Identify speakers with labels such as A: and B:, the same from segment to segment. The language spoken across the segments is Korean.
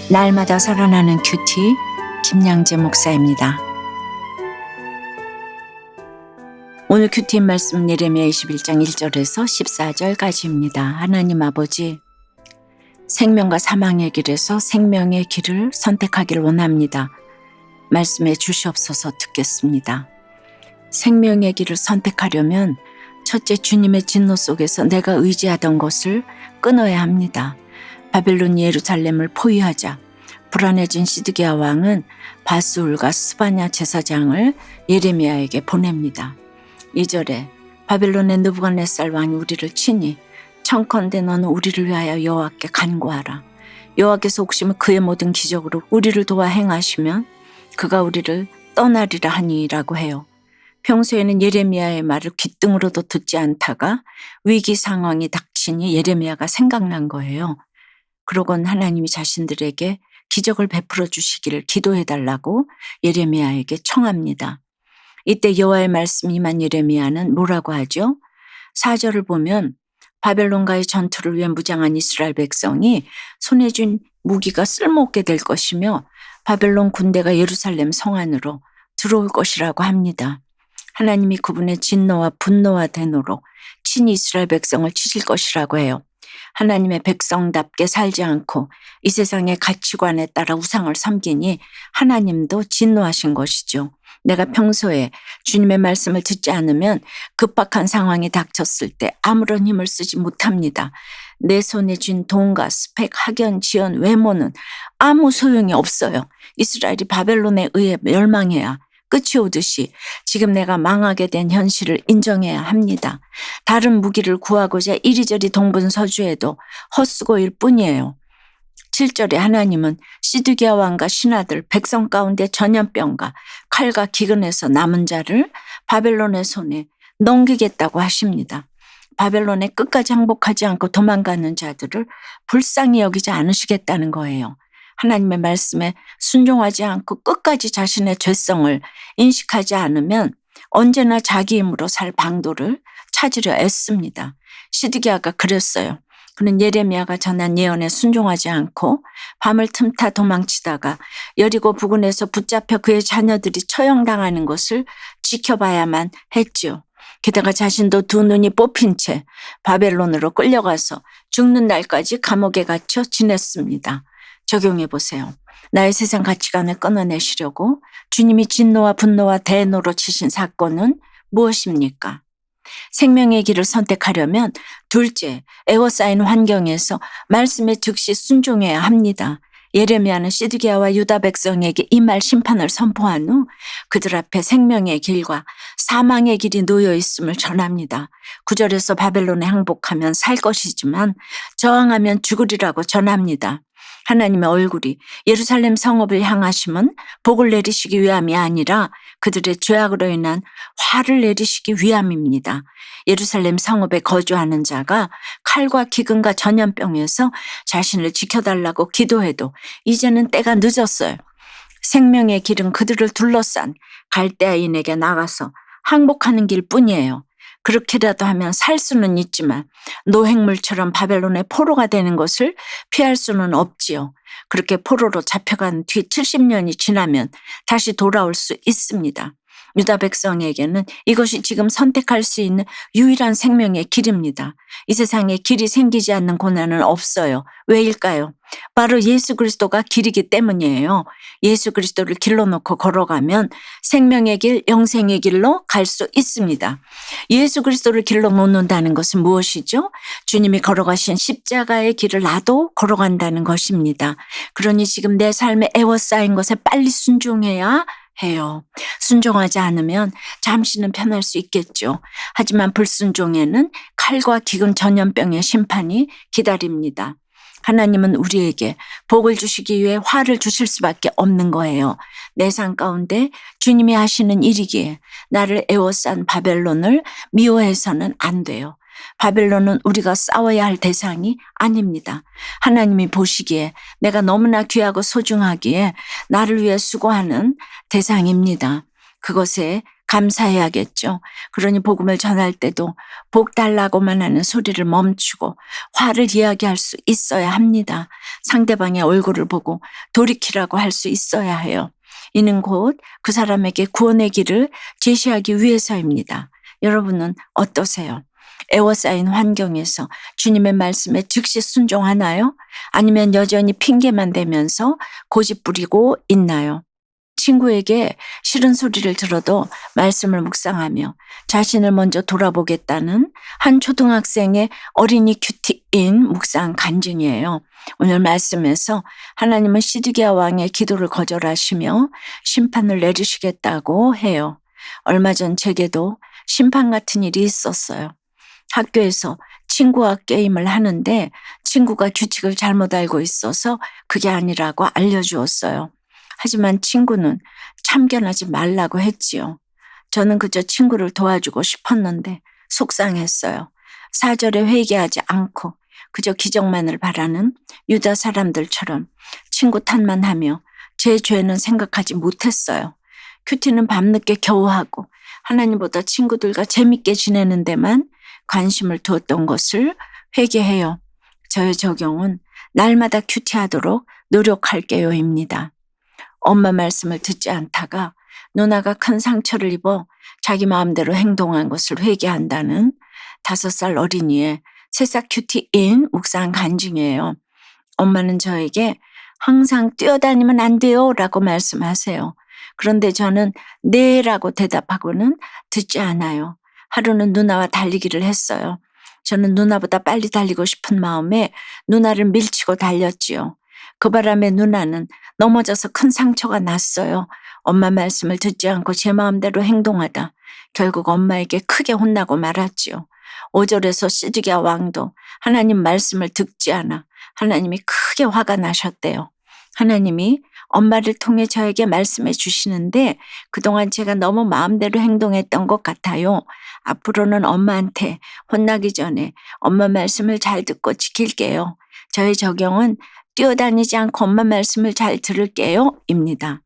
A: 날마다 살아나는 큐티 김양재 목사입니다. 오늘 큐티 말씀 예레미야 21장 1절에서 14절까지입니다. 하나님 아버지, 생명과 사망의 길에서 생명의 길을 선택하길 원합니다. 말씀해 주시옵소서. 듣겠습니다. 생명의 길을 선택하려면 첫째, 주님의 진노 속에서 내가 의지하던 것을 끊어야 합니다. 바벨론 예루살렘을 포위하자 불안해진 시드기야 왕은 바스울과 스바냐 제사장을 예레미야에게 보냅니다. 2절에 바벨론의 느부갓네살 왕이 우리를 치니 청컨대 너는 우리를 위하여 여호와께 간구하라. 여호와께서 혹시면 그의 모든 기적으로 우리를 도와 행하시면 그가 우리를 떠나리라 하니라고 해요. 평소에는 예레미야의 말을 귓등으로도 듣지 않다가 위기 상황이 닥치니 예레미야가 생각난 거예요. 그러곤 하나님이 자신들에게 기적을 베풀어 주시기를 기도해달라고 예레미야에게 청합니다. 이때 여호와의 말씀이 임한 예레미야는 뭐라고 하죠? 4절을 보면 바벨론과의 전투를 위해 무장한 이스라엘 백성이 손에 쥔 무기가 쓸모없게 될 것이며 바벨론 군대가 예루살렘 성 안으로 들어올 것이라고 합니다. 하나님이 그분의 진노와 분노와 대노로 친히 이스라엘 백성을 치실 것이라고 해요. 하나님의 백성답게 살지 않고 이 세상의 가치관에 따라 우상을 섬기니 하나님도 진노하신 것이죠. 내가 평소에 주님의 말씀을 듣지 않으면 급박한 상황이 닥쳤을 때 아무런 힘을 쓰지 못합니다. 내 손에 쥔 돈과 스펙, 학연, 지연, 외모는 아무 소용이 없어요. 이스라엘이 바벨론에 의해 멸망해야 끝이 오듯이 지금 내가 망하게 된 현실을 인정해야 합니다. 다른 무기를 구하고자 이리저리 동분서주해도 헛수고일 뿐이에요. 7절에 하나님은 시드기야 왕과 신하들 백성 가운데 전염병과 칼과 기근에서 남은 자를 바벨론의 손에 넘기겠다고 하십니다. 바벨론에 끝까지 항복하지 않고 도망가는 자들을 불쌍히 여기지 않으시겠다는 거예요. 하나님의 말씀에 순종하지 않고 끝까지 자신의 죄성을 인식하지 않으면 언제나 자기 힘으로 살 방도를 찾으려 애씁니다. 시드기야가 그랬어요. 그는 예레미야가 전한 예언에 순종하지 않고 밤을 틈타 도망치다가 여리고 부근에서 붙잡혀 그의 자녀들이 처형당하는 것을 지켜봐야만 했지요. 게다가 자신도 두 눈이 뽑힌 채 바벨론으로 끌려가서 죽는 날까지 감옥에 갇혀 지냈습니다. 적용해 보세요. 나의 세상 가치관을 끊어내시려고 주님이 진노와 분노와 대노로 치신 사건은 무엇입니까? 생명의 길을 선택하려면 둘째, 애워싸인 환경에서 말씀에 즉시 순종해야 합니다. 예레미야는 시드기야와 유다 백성에게 이 말 심판을 선포한 후 그들 앞에 생명의 길과 사망의 길이 놓여 있음을 전합니다. 9절에서 바벨론에 항복하면 살 것이지만 저항하면 죽으리라고 전합니다. 하나님의 얼굴이 예루살렘 성읍을 향하심은 복을 내리시기 위함이 아니라 그들의 죄악으로 인한 화를 내리시기 위함입니다. 예루살렘 성읍에 거주하는 자가 칼과 기근과 전염병에서 자신을 지켜달라고 기도해도 이제는 때가 늦었어요. 생명의 길은 그들을 둘러싼 갈대아인에게 나가서 항복하는 길뿐이에요. 그렇게라도 하면 살 수는 있지만 노획물처럼 바벨론의 포로가 되는 것을 피할 수는 없지요. 그렇게 포로로 잡혀간 뒤 70년이 지나면 다시 돌아올 수 있습니다. 유다 백성에게는 이것이 지금 선택할 수 있는 유일한 생명의 길입니다. 이 세상에 길이 생기지 않는 고난은 없어요. 왜일까요? 바로 예수 그리스도가 길이기 때문이에요. 예수 그리스도를 길로 놓고 걸어가면 생명의 길, 영생의 길로 갈 수 있습니다. 예수 그리스도를 길로 놓는다는 것은 무엇이죠? 주님이 걸어가신 십자가의 길을 나도 걸어간다는 것입니다. 그러니 지금 내 삶에 애워싸인 것에 빨리 순종해야 해요. 순종하지 않으면 잠시는 편할 수 있겠죠. 하지만 불순종에는 칼과 기근 전염병의 심판이 기다립니다. 하나님은 우리에게 복을 주시기 위해 화를 주실 수밖에 없는 거예요. 내 삶 가운데 주님이 하시는 일이기에 나를 애워싼 바벨론을 미워해서는 안 돼요. 바벨론은 우리가 싸워야 할 대상이 아닙니다. 하나님이 보시기에 내가 너무나 귀하고 소중하기에 나를 위해 수고하는 대상입니다. 그것에 감사해야겠죠. 그러니 복음을 전할 때도 복 달라고만 하는 소리를 멈추고 화를 이야기할 수 있어야 합니다. 상대방의 얼굴을 보고 돌이키라고 할 수 있어야 해요. 이는 곧 그 사람에게 구원의 길을 제시하기 위해서입니다. 여러분은 어떠세요? 애워싸인 환경에서 주님의 말씀에 즉시 순종하나요? 아니면 여전히 핑계만 대면서 고집부리고 있나요? 친구에게 싫은 소리를 들어도 말씀을 묵상하며 자신을 먼저 돌아보겠다는 한 초등학생의 어린이 큐티인 묵상 간증이에요. 오늘 말씀에서 하나님은 시드기야 왕의 기도를 거절하시며 심판을 내리시겠다고 해요. 얼마 전 제게도 심판 같은 일이 있었어요. 학교에서 친구와 게임을 하는데 친구가 규칙을 잘못 알고 있어서 그게 아니라고 알려주었어요. 하지만 친구는 참견하지 말라고 했지요. 저는 그저 친구를 도와주고 싶었는데 속상했어요. 사절에 회개하지 않고 그저 기적만을 바라는 유다 사람들처럼 친구 탓만 하며 제 죄는 생각하지 못했어요. 큐티는 밤늦게 겨우 하고 하나님보다 친구들과 재밌게 지내는 데만 관심을 두었던 것을 회개해요. 저의 적용은 날마다 큐티하도록 노력할게요입니다. 엄마 말씀을 듣지 않다가 누나가 큰 상처를 입어 자기 마음대로 행동한 것을 회개한다는 5살 어린이의 새싹 큐티인 묵상 간증이에요. 엄마는 저에게 항상 뛰어다니면 안 돼요 라고 말씀하세요. 그런데 저는 네 라고 대답하고는 듣지 않아요. 하루는 누나와 달리기를 했어요. 저는 누나보다 빨리 달리고 싶은 마음에 누나를 밀치고 달렸지요. 그 바람에 누나는 넘어져서 큰 상처가 났어요. 엄마 말씀을 듣지 않고 제 마음대로 행동하다 결국 엄마에게 크게 혼나고 말았지요. 5절에서 시드기야 왕도 하나님 말씀을 듣지 않아 하나님이 크게 화가 나셨대요. 하나님이 엄마를 통해 저에게 말씀해 주시는데 그동안 제가 너무 마음대로 행동했던 것 같아요. 앞으로는 엄마한테 혼나기 전에 엄마 말씀을 잘 듣고 지킬게요. 저의 적용은 뛰어다니지 않고 엄마 말씀을 잘 들을게요 입니다.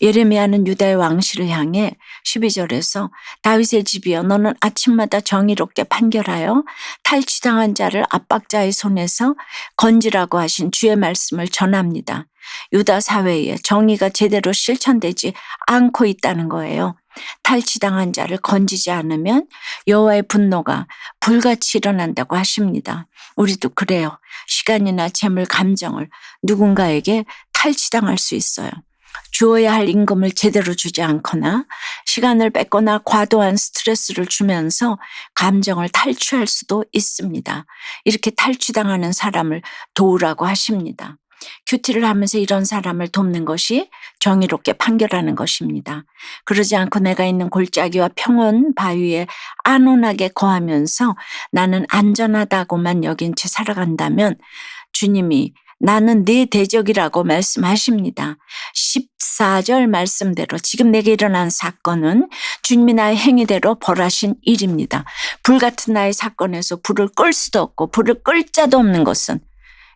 A: 예레미야는 유다의 왕실을 향해 12절에서 다윗의 집이여 너는 아침마다 정의롭게 판결하여 탈취당한 자를 압박자의 손에서 건지라고 하신 주의 말씀을 전합니다. 유다 사회에 정의가 제대로 실천되지 않고 있다는 거예요. 탈취당한 자를 건지지 않으면 여호와의 분노가 불같이 일어난다고 하십니다. 우리도 그래요. 시간이나 재물, 감정을 누군가에게 탈취당할 수 있어요. 주어야 할 임금을 제대로 주지 않거나 시간을 뺏거나 과도한 스트레스를 주면서 감정을 탈취할 수도 있습니다. 이렇게 탈취당하는 사람을 도우라고 하십니다. 큐티를 하면서 이런 사람을 돕는 것이 정의롭게 판결하는 것입니다. 그러지 않고 내가 있는 골짜기와 평원 바위에 안온하게 거하면서 나는 안전하다고만 여긴 채 살아간다면 주님이 나는 네 대적이라고 말씀하십니다. 14절 말씀대로 지금 내게 일어난 사건은 주님이 나의 행위대로 벌하신 일입니다. 불같은 나의 사건에서 불을 끌 수도 없고 불을 끌 자도 없는 것은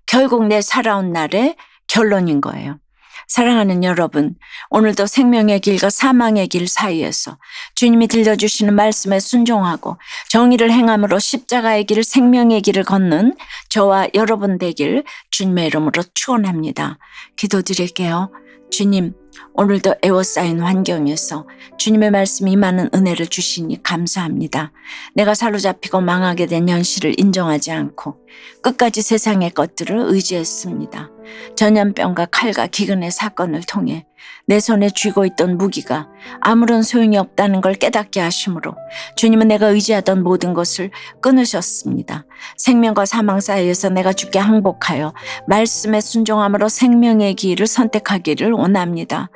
A: 결국 내 살아온 날의 결론인 거예요. 사랑하는 여러분, 오늘도 생명의 길과 사망의 길 사이에서 주님이 들려주시는 말씀에 순종하고 정의를 행함으로 십자가의 길, 생명의 길을 걷는 저와 여러분 되길 주님의 이름으로 축원합니다. 기도드릴게요. 주님, 오늘도 애워싸인 환경에서 주님의 말씀이 임하는 은혜를 주시니 감사합니다. 내가 사로잡히고 망하게 된 현실을 인정하지 않고 끝까지 세상의 것들을 의지했습니다. 전염병과 칼과 기근의 사건을 통해 내 손에 쥐고 있던 무기가 아무런 소용이 없다는 걸 깨닫게 하심으로 주님은 내가 의지하던 모든 것을 끊으셨습니다. 생명과 사망 사이에서 내가 주께 항복하여 말씀에 순종함으로 생명의 길을 선택하기를 원합니다.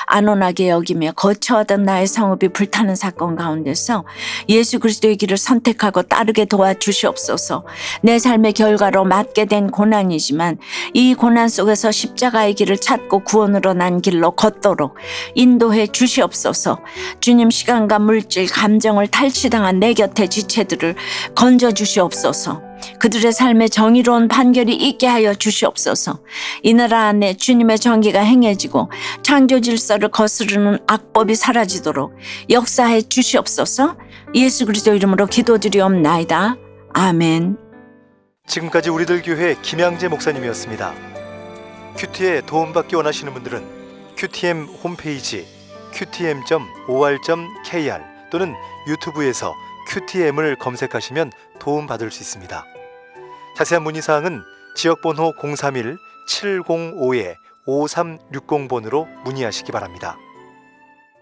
A: 안온하게 여기며 거처하던 나의 성읍이 불타는 사건 가운데서 예수 그리스도의 길을 선택하고 따르게 도와주시옵소서. 내 삶의 결과로 맞게 된 고난이지만 이 고난 속에서 십자가의 길을 찾고 구원으로 난 길로 걷도록 인도해 주시옵소서. 주님, 시간과 물질, 감정을 탈취당한 내 곁의 지체들을 건져 주시옵소서. 그들의 삶에 정의로운 판결이 있게 하여 주시옵소서. 이 나라 안에 주님의 정의가 행해지고 창조 질서를 거스르는 악법이 사라지도록 역사해 주시옵소서. 예수 그리스도 이름으로 기도드리옵나이다. 아멘.
B: 지금까지 우리들 교회 김양재 목사님이었습니다. 큐티에 도움받기 원하시는 분들은 QTM 홈페이지 qtm.or.kr 또는 유튜브에서 QTM을 검색하시면 도움받을 수 있습니다. 자세한 문의사항은 지역번호 031-705-5360번으로 문의하시기 바랍니다.